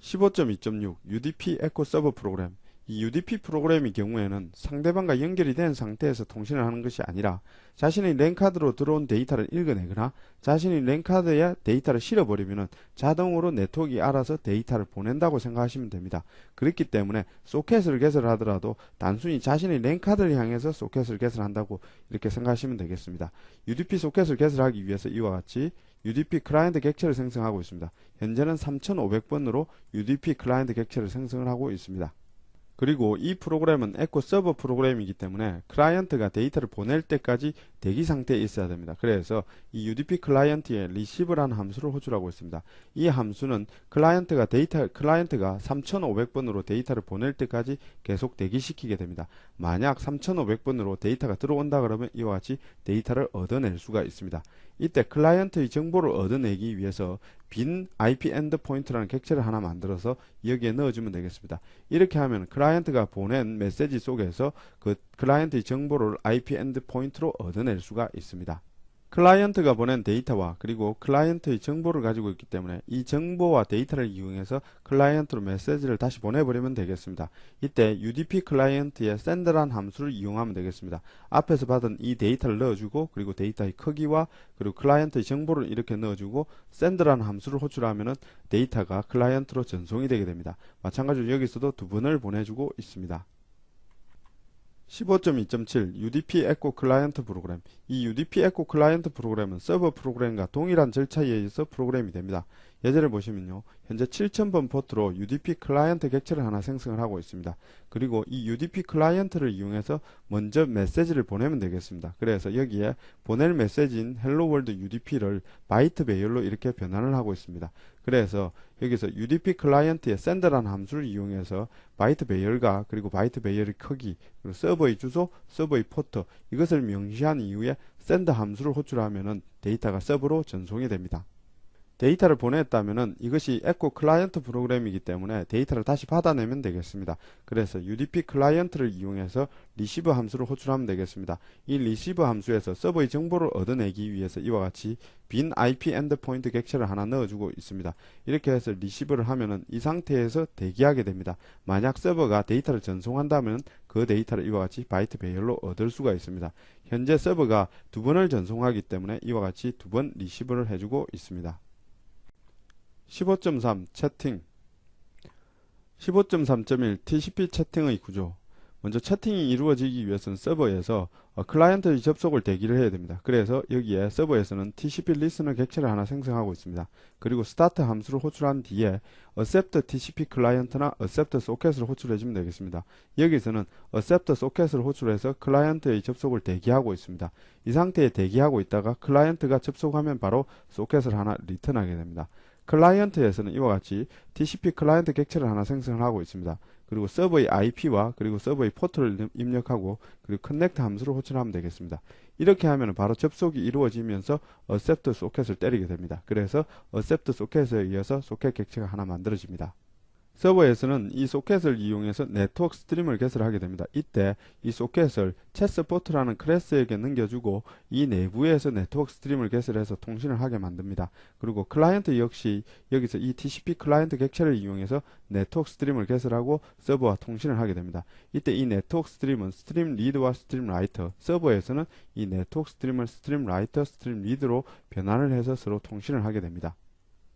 15.2.6 UDP 에코 서버 프로그램. 이 UDP 프로그램의 경우에는 상대방과 연결이 된 상태에서 통신을 하는 것이 아니라 자신의 랜카드로 들어온 데이터를 읽어내거나 자신의 랜카드에 데이터를 실어버리면 자동으로 네트워크가 알아서 데이터를 보낸다고 생각하시면 됩니다. 그렇기 때문에 소켓을 개설하더라도 단순히 자신의 랜카드를 향해서 소켓을 개설한다고 이렇게 생각하시면 되겠습니다. UDP 소켓을 개설하기 위해서 이와 같이 UDP 클라이언트 객체를 생성하고 있습니다. 현재는 3500번으로 UDP 클라이언트 객체를 생성을 하고 있습니다. 그리고 이 프로그램은 에코 서버 프로그램이기 때문에 클라이언트가 데이터를 보낼 때까지 대기 상태에 있어야 됩니다. 그래서 이 UDP 클라이언트에 receive라는 함수를 호출하고 있습니다. 이 함수는 클라이언트가 3500번으로 데이터를 보낼 때까지 계속 대기시키게 됩니다. 만약 3500번으로 데이터가 들어온다 그러면 이와 같이 데이터를 얻어낼 수가 있습니다. 이때 클라이언트의 정보를 얻어내기 위해서 빈 IP 엔드포인트라는 객체를 하나 만들어서 여기에 넣어주면 되겠습니다. 이렇게 하면 클라이언트가 보낸 메시지 속에서 그 클라이언트의 정보를 IP 엔드포인트로 얻어낼 수가 있습니다. 클라이언트가 보낸 데이터와 그리고 클라이언트의 정보를 가지고 있기 때문에 이 정보와 데이터를 이용해서 클라이언트로 메시지를 다시 보내버리면 되겠습니다. 이때 UDP 클라이언트의 send라는 함수를 이용하면 되겠습니다. 앞에서 받은 이 데이터를 넣어주고 그리고 데이터의 크기와 그리고 클라이언트의 정보를 이렇게 넣어주고 send라는 함수를 호출하면 데이터가 클라이언트로 전송이 되게 됩니다. 마찬가지로 여기서도 두 번을 보내주고 있습니다. 15.2.7 UDP 에코 클라이언트 프로그램. 이 UDP 에코 클라이언트 프로그램은 서버 프로그램과 동일한 절차에 의해서 프로그램이 됩니다. 예제를 보시면요. 현재 7000번 포트로 UDP 클라이언트 객체를 하나 생성을 하고 있습니다. 그리고 이 UDP 클라이언트를 이용해서 먼저 메시지를 보내면 되겠습니다. 그래서 여기에 보낼 메시지인 Hello World UDP를 바이트 배열로 이렇게 변환을 하고 있습니다. 그래서 여기서 UDP 클라이언트의 send라는 함수를 이용해서 바이트 배열과 그리고 바이트 배열의 크기, 그리고 서버의 주소, 서버의 포트 이것을 명시한 이후에 send 함수를 호출하면 데이터가 서버로 전송이 됩니다. 데이터를 보냈다면 이것이 에코 클라이언트 프로그램이기 때문에 데이터를 다시 받아내면 되겠습니다. 그래서 UDP 클라이언트를 이용해서 receive 함수를 호출하면 되겠습니다. 이 receive 함수에서 서버의 정보를 얻어내기 위해서 이와 같이 빈 IP 엔드포인트 객체를 하나 넣어주고 있습니다. 이렇게 해서 receive를 하면은 이 상태에서 대기하게 됩니다. 만약 서버가 데이터를 전송한다면 그 데이터를 이와 같이 바이트 배열로 얻을 수가 있습니다. 현재 서버가 두 번을 전송하기 때문에 이와 같이 두 번 receive를 해주고 있습니다. 15.3 채팅. 15.3.1 TCP 채팅의 구조. 먼저 채팅이 이루어지기 위해서는 서버에서 클라이언트의 접속을 대기를 해야 됩니다. 그래서 여기에 서버에서는 TCP 리스너 객체를 하나 생성하고 있습니다. 그리고 스타트 함수를 호출한 뒤에 accept TCP 클라이언트나 accept 소켓을 호출해 주면 되겠습니다. 여기서는 accept 소켓을 호출해서 클라이언트의 접속을 대기하고 있습니다. 이 상태에 대기하고 있다가 클라이언트가 접속하면 바로 소켓을 하나 리턴하게 됩니다. 클라이언트에서는 이와 같이 TCP 클라이언트 객체를 하나 생성을 하고 있습니다. 그리고 서버의 IP와 그리고 서버의 포트를 입력하고 그리고 connect 함수를 호출하면 되겠습니다. 이렇게 하면 바로 접속이 이루어지면서 accept 소켓을 때리게 됩니다. 그래서 accept 소켓에 의해서 소켓 객체가 하나 만들어집니다. 서버에서는 이 소켓을 이용해서 네트워크 스트림을 개설하게 됩니다. 이때 이 소켓을 채스포트라는 클래스에게 넘겨주고 이 내부에서 네트워크 스트림을 개설해서 통신을 하게 만듭니다. 그리고 클라이언트 역시 여기서 이 TCP 클라이언트 객체를 이용해서 네트워크 스트림을 개설하고 서버와 통신을 하게 됩니다. 이때 이 네트워크 스트림은 스트림 리드와 스트림 라이터, 서버에서는 이 네트워크 스트림을 스트림 라이터, 스트림 리드로 변환을 해서 서로 통신을 하게 됩니다.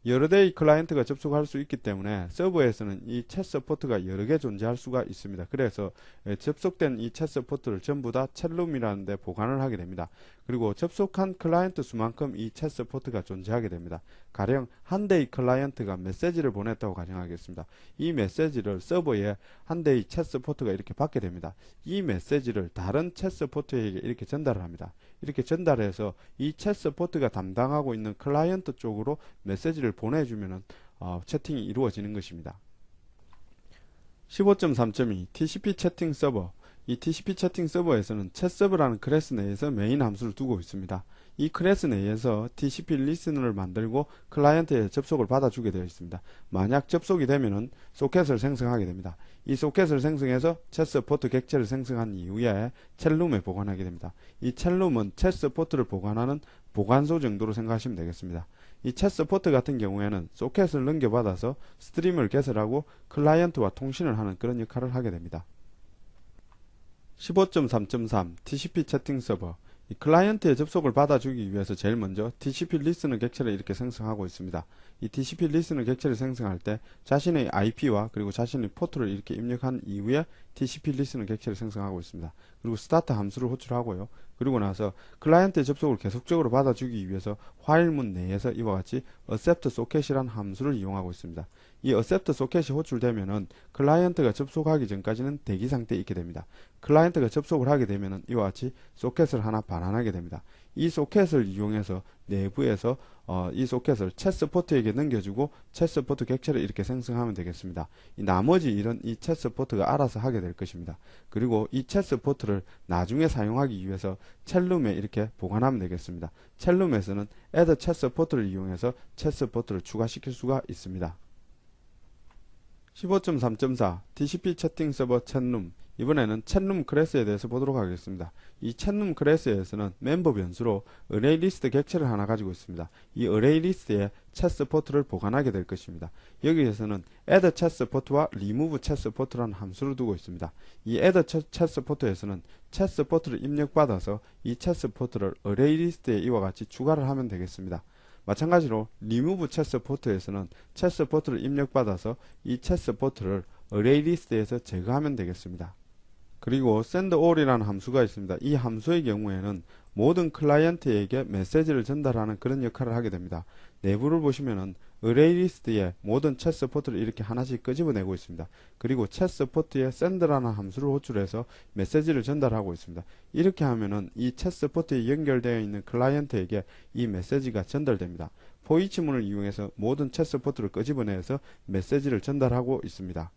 여러 대의 클라이언트가 접속할 수 있기 때문에 서버에서는 이 챗 서포트가 여러 개 존재할 수가 있습니다. 그래서 접속된 이 챗 서포트를 전부 다 챗룸이라는 데 보관을 하게 됩니다. 그리고 접속한 클라이언트 수만큼 이 챗 서포트가 존재하게 됩니다. 가령 한 대의 클라이언트가 메시지를 보냈다고 가정하겠습니다. 이 메시지를 서버에 한 대의 챗 서포트가 이렇게 받게 됩니다. 이 메시지를 다른 챗 서포트에게 이렇게 전달을 합니다. 이렇게 전달해서 이 챗 서포트가 담당하고 있는 클라이언트 쪽으로 메시지를 보내주면 채팅이 이루어지는 것입니다. 15.3.2 TCP 채팅 서버. 이 TCP 채팅 서버에서는 챗서버라는 클래스 내에서 메인 함수를 두고 있습니다. 이 클래스 내에서 TCP 리스너를 만들고 클라이언트에 접속을 받아주게 되어 있습니다. 만약 접속이 되면은 소켓을 생성하게 됩니다. 이 소켓을 생성해서 챗서포트 객체를 생성한 이후에 챗룸에 보관하게 됩니다. 이 챗룸은 챗서포트를 보관하는 보관소 정도로 생각하시면 되겠습니다. 이 챗 서포트 같은 경우에는 소켓을 넘겨받아서 스트림을 개설하고 클라이언트와 통신을 하는 그런 역할을 하게 됩니다. 15.3.3 TCP 채팅 서버. 이 클라이언트의 접속을 받아주기 위해서 제일 먼저 TCP 리스너 객체를 이렇게 생성하고 있습니다. 이 TCP 리스너 객체를 생성할 때 자신의 IP와 그리고 자신의 포트를 이렇게 입력한 이후에 TCP 리스너 객체를 생성하고 있습니다. 그리고 스타트 함수를 호출하고요. 그리고 나서 클라이언트의 접속을 계속적으로 받아주기 위해서 화일문 내에서 이와 같이 accept socket이라는 함수를 이용하고 있습니다. 이 accept socket이 호출되면은 클라이언트가 접속하기 전까지는 대기 상태에 있게 됩니다. 클라이언트가 접속을 하게 되면은 이와 같이 소켓을 하나 반환하게 됩니다. 이 소켓을 이용해서 내부에서 이 소켓을 챗 서포트에게 넘겨주고 챗 서포트 객체를 이렇게 생성하면 되겠습니다. 이 나머지 일은 이 챗 서포트가 알아서 하게 될 것입니다. 그리고 이 챗 서포트를 나중에 사용하기 위해서 챗룸에 이렇게 보관하면 되겠습니다. 챗룸에서는 add 챗 서포트를 이용해서 챗 서포트를 추가시킬 수가 있습니다. 15.3.4 TCP 채팅 서버 챗룸. 이번에는 챗룸 클래스에 대해서 보도록 하겠습니다. 이 챗룸 클래스에서는 멤버 변수로 array 리스트 객체를 하나 가지고 있습니다. 이 array 리스트에 챗 서포트를 보관하게 될 것입니다. 여기에서는 add 챗 서포트와 remove 챗 서포트라는 함수를 두고 있습니다. 이 add 챗 서포트에서는 챗 서포트를 입력받아서 이 챗 서포트를 array 리스트에 이와 같이 추가를 하면 되겠습니다. 마찬가지로 remove 챗 서포트에서는 챗 서포트를 입력받아서 이 챗 서포트를 array 리스트에서 제거하면 되겠습니다. 그리고 send all이라는 함수가 있습니다. 이 함수의 경우에는 모든 클라이언트에게 메시지를 전달하는 그런 역할을 하게 됩니다. 내부를 보시면은 array 리스트에 모든 챗 서포트를 이렇게 하나씩 끄집어내고 있습니다. 그리고 챗 서포트에 send라는 함수를 호출해서 메시지를 전달하고 있습니다. 이렇게 하면은 이 챗 서포트에 연결되어 있는 클라이언트에게 이 메시지가 전달됩니다. for each 문을 이용해서 모든 챗 서포트를 끄집어내서 메시지를 전달하고 있습니다.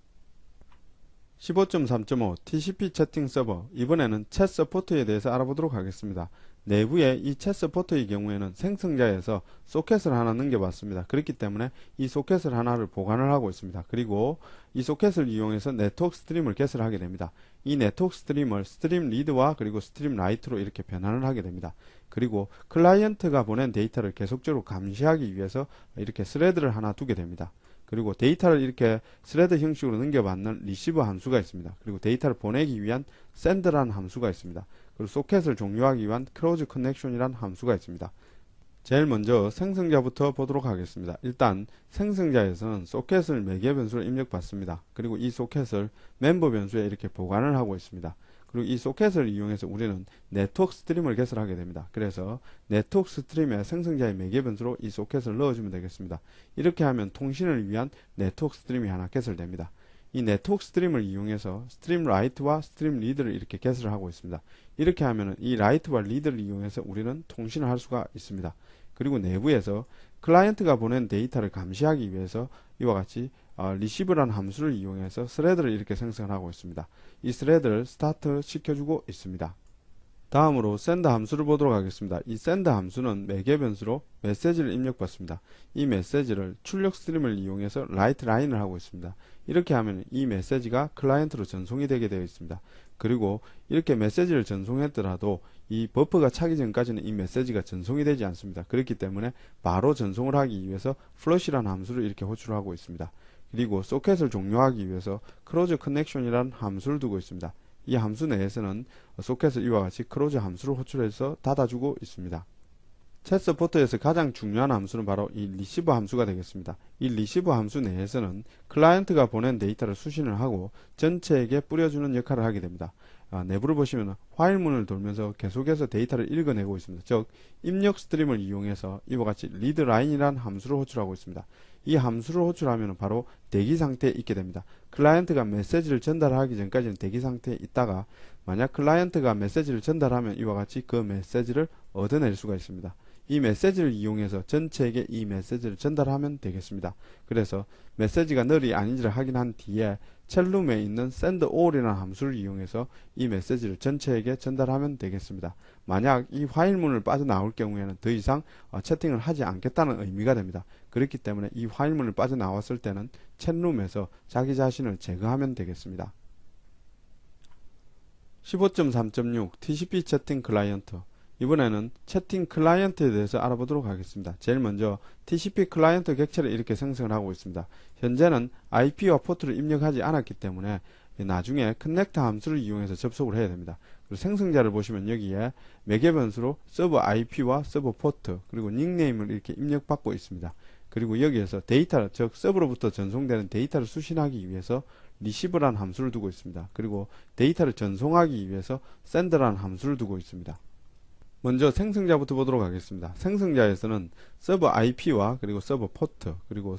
15.3.5 TCP 채팅 서버. 이번에는 챗 서포트에 대해서 알아보도록 하겠습니다. 내부에 이 챗 서포트의 경우에는 생성자에서 소켓을 하나 넘겨봤습니다. 그렇기 때문에 이 소켓을 하나를 보관을 하고 있습니다. 그리고 이 소켓을 이용해서 네트워크 스트림을 개설하게 됩니다. 이 네트워크 스트림을 스트림 리드와 그리고 스트림 라이트로 이렇게 변환을 하게 됩니다. 그리고 클라이언트가 보낸 데이터를 계속적으로 감시하기 위해서 이렇게 스레드를 하나 두게 됩니다. 그리고 데이터를 이렇게 스레드 형식으로 넘겨받는 리시버 함수가 있습니다. 그리고 데이터를 보내기 위한 send라는 함수가 있습니다. 그리고 소켓을 종료하기 위한 close connection이라는 함수가 있습니다. 제일 먼저 생성자부터 보도록 하겠습니다. 일단 생성자에서는 소켓을 매개 변수로 입력받습니다. 그리고 이 소켓을 멤버 변수에 이렇게 보관을 하고 있습니다. 그리고 이 소켓을 이용해서 우리는 네트워크 스트림을 개설하게 됩니다. 그래서 네트워크 스트림에 생성자의 매개 변수로 이 소켓을 넣어주면 되겠습니다. 이렇게 하면 통신을 위한 네트워크 스트림이 하나 개설됩니다. 이 네트워크 스트림을 이용해서 스트림 라이트와 스트림 리드를 이렇게 개설을 하고 있습니다. 이렇게 하면 이 라이트와 리드를 이용해서 우리는 통신을 할 수가 있습니다. 그리고 내부에서 클라이언트가 보낸 데이터를 감시하기 위해서 이와 같이 리시브라는 함수를 이용해서 스레드를 이렇게 생성하고 있습니다. 이 스레드를 스타트 시켜주고 있습니다. 다음으로 send 함수를 보도록 하겠습니다. 이 send 함수는 매개 변수로 메시지를 입력받습니다. 이 메시지를 출력 스트림을 이용해서 write 라인을 하고 있습니다. 이렇게 하면 이 메시지가 클라이언트로 전송이 되게 되어 있습니다. 그리고 이렇게 메시지를 전송했더라도 이 버퍼가 차기 전까지는 이 메시지가 전송이 되지 않습니다. 그렇기 때문에 바로 전송을 하기 위해서 flush라는 함수를 이렇게 호출하고 있습니다. 그리고 소켓을 종료하기 위해서 close connection이라는 함수를 두고 있습니다. 이 함수 내에서는 소켓을 이와 같이 close 함수를 호출해서 닫아주고 있습니다. 챗 서포트에서 가장 중요한 함수는 바로 이 리시버 함수가 되겠습니다. 이 리시버 함수 내에서는 클라이언트가 보낸 데이터를 수신을 하고 전체에게 뿌려주는 역할을 하게 됩니다. 내부를 보시면 화일문을 돌면서 계속해서 데이터를 읽어내고 있습니다. 즉 입력 스트림을 이용해서 이와 같이 리드 라인이라는 함수를 호출하고 있습니다. 이 함수를 호출하면 바로 대기 상태에 있게 됩니다. 클라이언트가 메시지를 전달하기 전까지는 대기 상태에 있다가 만약 클라이언트가 메시지를 전달하면 이와 같이 그 메시지를 얻어낼 수가 있습니다. 이 메시지를 이용해서 전체에게 이 메시지를 전달하면 되겠습니다. 그래서 메시지가 널이 아닌지를 확인한 뒤에 챗룸에 있는 send all이라는 함수를 이용해서 이 메시지를 전체에게 전달하면 되겠습니다. 만약 이 화일문을 빠져나올 경우에는 더 이상 채팅을 하지 않겠다는 의미가 됩니다. 그렇기 때문에 이 화일문을 빠져나왔을 때는 챗룸에서 자기 자신을 제거하면 되겠습니다. 15.3.6 TCP 채팅 클라이언트. 이번에는 채팅 클라이언트에 대해서 알아보도록 하겠습니다. 제일 먼저 TCP 클라이언트 객체를 이렇게 생성을 하고 있습니다. 현재는 IP와 포트를 입력하지 않았기 때문에 나중에 커넥터 함수를 이용해서 접속을 해야 됩니다. 그리고 생성자를 보시면 여기에 매개 변수로 서버 IP와 서버 포트 그리고 닉네임을 이렇게 입력받고 있습니다. 그리고 여기에서 데이터, 즉 서버로부터 전송되는 데이터를 수신하기 위해서 리시브라는 함수를 두고 있습니다. 그리고 데이터를 전송하기 위해서 샌드라는 함수를 두고 있습니다. 먼저 생성자부터 보도록 하겠습니다. 생성자에서는 서버 IP와 그리고 서버 포트 그리고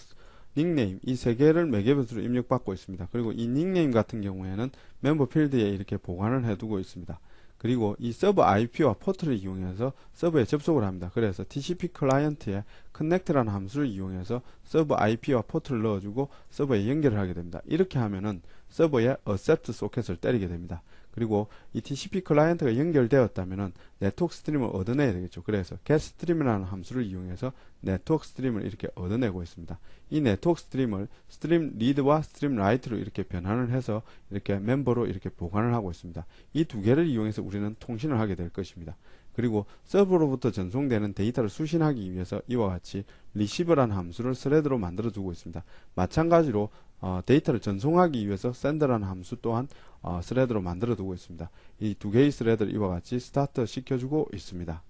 닉네임 이 세 개를 매개 변수로 입력받고 있습니다. 그리고 이 닉네임 같은 경우에는 멤버 필드에 이렇게 보관을 해두고 있습니다. 그리고 이 서버 IP와 포트를 이용해서 서버에 접속을 합니다. 그래서 TCP 클라이언트에 connect라는 함수를 이용해서 서버 IP와 포트를 넣어주고 서버에 연결을 하게 됩니다. 이렇게 하면은 서버에 accept 소켓을 때리게 됩니다. 그리고 이 TCP 클라이언트가 연결되었다면은 네트워크 스트림을 얻어내야 되겠죠. 그래서 getStream이라는 함수를 이용해서 네트워크 스트림을 이렇게 얻어내고 있습니다. 이 네트워크 스트림을 스트림 리드와 스트림 라이트로 이렇게 변환을 해서 이렇게 멤버로 이렇게 보관을 하고 있습니다. 이 두 개를 이용해서 우리는 통신을 하게 될 것입니다. 그리고 서버로부터 전송되는 데이터를 수신하기 위해서 이와 같이 receive라는 함수를 스레드로 만들어 두고 있습니다. 마찬가지로 데이터를 전송하기 위해서 send라는 함수 또한 스레드로 만들어 두고 있습니다. 이 두 개의 스레드를 이와 같이 스타트 시켜주고 있습니다.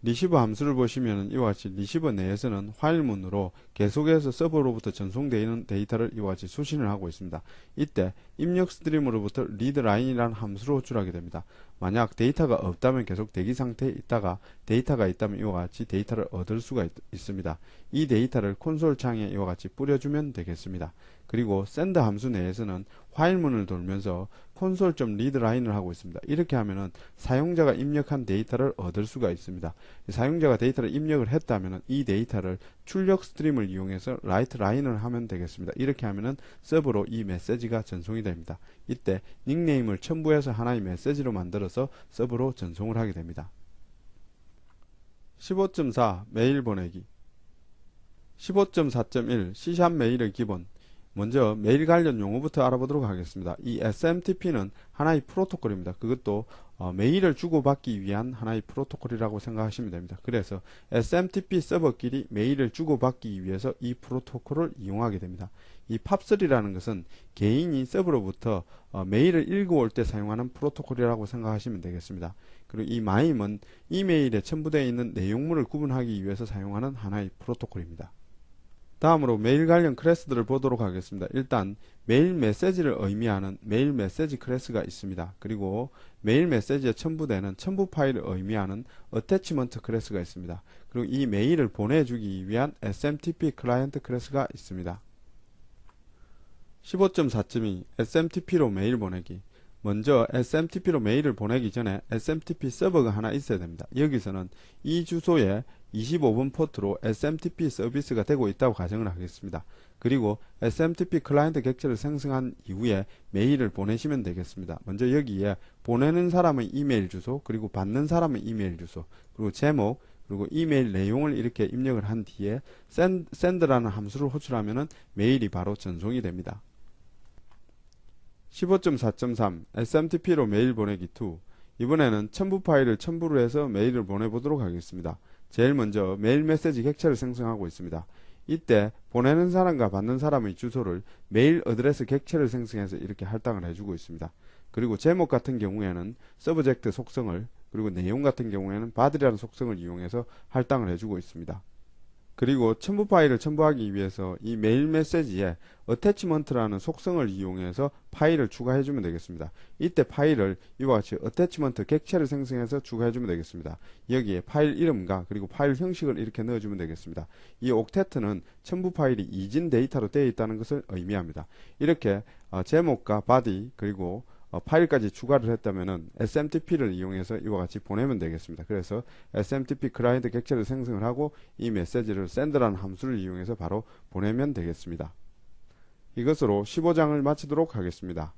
리시버 함수를 보시면 이와 같이 리시버 내에서는 화일문으로 계속해서 서버로부터 전송되는 데이터를 이와 같이 수신을 하고 있습니다. 이때 입력 스트림으로부터 리드라인이라는 함수를 호출하게 됩니다. 만약 데이터가 없다면 계속 대기 상태에 있다가 데이터가 있다면 이와 같이 데이터를 얻을 수가 있습니다. 이 데이터를 콘솔 창에 이와 같이 뿌려주면 되겠습니다. 그리고 send 함수 내에서는 화일문을 돌면서 console.readline을 하고 있습니다. 이렇게 하면은 사용자가 입력한 데이터를 얻을 수가 있습니다. 사용자가 데이터를 입력을 했다면은 이 데이터를 출력 스트림을 이용해서 write line을 하면 되겠습니다. 이렇게 하면은 서버로 이 메시지가 전송이 됩니다. 이때 닉네임을 첨부해서 하나의 메시지로 만들어서 서버로 전송을 하게 됩니다. 15.4 메일 보내기 15.4.1 C# 메일의 기본. 먼저 메일 관련 용어부터 알아보도록 하겠습니다. 이 SMTP는 하나의 프로토콜입니다. 그것도 메일을 주고받기 위한 하나의 프로토콜이라고 생각하시면 됩니다. 그래서 SMTP 서버끼리 메일을 주고받기 위해서 이 프로토콜을 이용하게 됩니다. 이 팝3라는 것은 개인이 서버로부터 메일을 읽어올 때 사용하는 프로토콜이라고 생각하시면 되겠습니다. 그리고 이 마임은 이메일에 첨부되어 있는 내용물을 구분하기 위해서 사용하는 하나의 프로토콜입니다. 다음으로 메일 관련 클래스들을 보도록 하겠습니다. 일단 메일 메시지를 의미하는 메일 메시지 클래스가 있습니다. 그리고 메일 메시지에 첨부되는 첨부 파일을 의미하는 어태치먼트 클래스가 있습니다. 그리고 이 메일을 보내주기 위한 SMTP 클라이언트 클래스가 있습니다. 15.4.2 SMTP로 메일 보내기. 먼저 SMTP로 메일을 보내기 전에 SMTP 서버가 하나 있어야 됩니다. 여기서는 이 주소에 25번 포트로 SMTP 서비스가 되고 있다고 가정을 하겠습니다. 그리고 SMTP 클라이언트 객체를 생성한 이후에 메일을 보내시면 되겠습니다. 먼저 여기에 보내는 사람의 이메일 주소, 그리고 받는 사람의 이메일 주소, 그리고 제목, 그리고 이메일 내용을 이렇게 입력을 한 뒤에 send라는 함수를 호출하면 메일이 바로 전송이 됩니다. 15.4.3 SMTP로 메일 보내기 2. 이번에는 첨부 파일을 첨부를 해서 메일을 보내보도록 하겠습니다. 제일 먼저 메일 메시지 객체를 생성하고 있습니다. 이때 보내는 사람과 받는 사람의 주소를 메일 어드레스 객체를 생성해서 이렇게 할당을 해주고 있습니다. 그리고 제목 같은 경우에는 서브젝트 속성을, 그리고 내용 같은 경우에는 body라는 속성을 이용해서 할당을 해주고 있습니다. 그리고 첨부 파일을 첨부하기 위해서 이 메일 메시지에 attachment라는 속성을 이용해서 파일을 추가해 주면 되겠습니다. 이때 파일을 이와 같이 attachment 객체를 생성해서 추가해 주면 되겠습니다. 여기에 파일 이름과 그리고 파일 형식을 이렇게 넣어 주면 되겠습니다. 이 옥테트는 첨부 파일이 이진 데이터로 되어 있다는 것을 의미합니다. 이렇게 제목과 body 그리고 파일까지 추가를 했다면은 SMTP를 이용해서 이와 같이 보내면 되겠습니다. 그래서 SMTP 클라이언트 객체를 생성을 하고 이 메시지를 send라는 함수를 이용해서 바로 보내면 되겠습니다. 이것으로 15장을 마치도록 하겠습니다.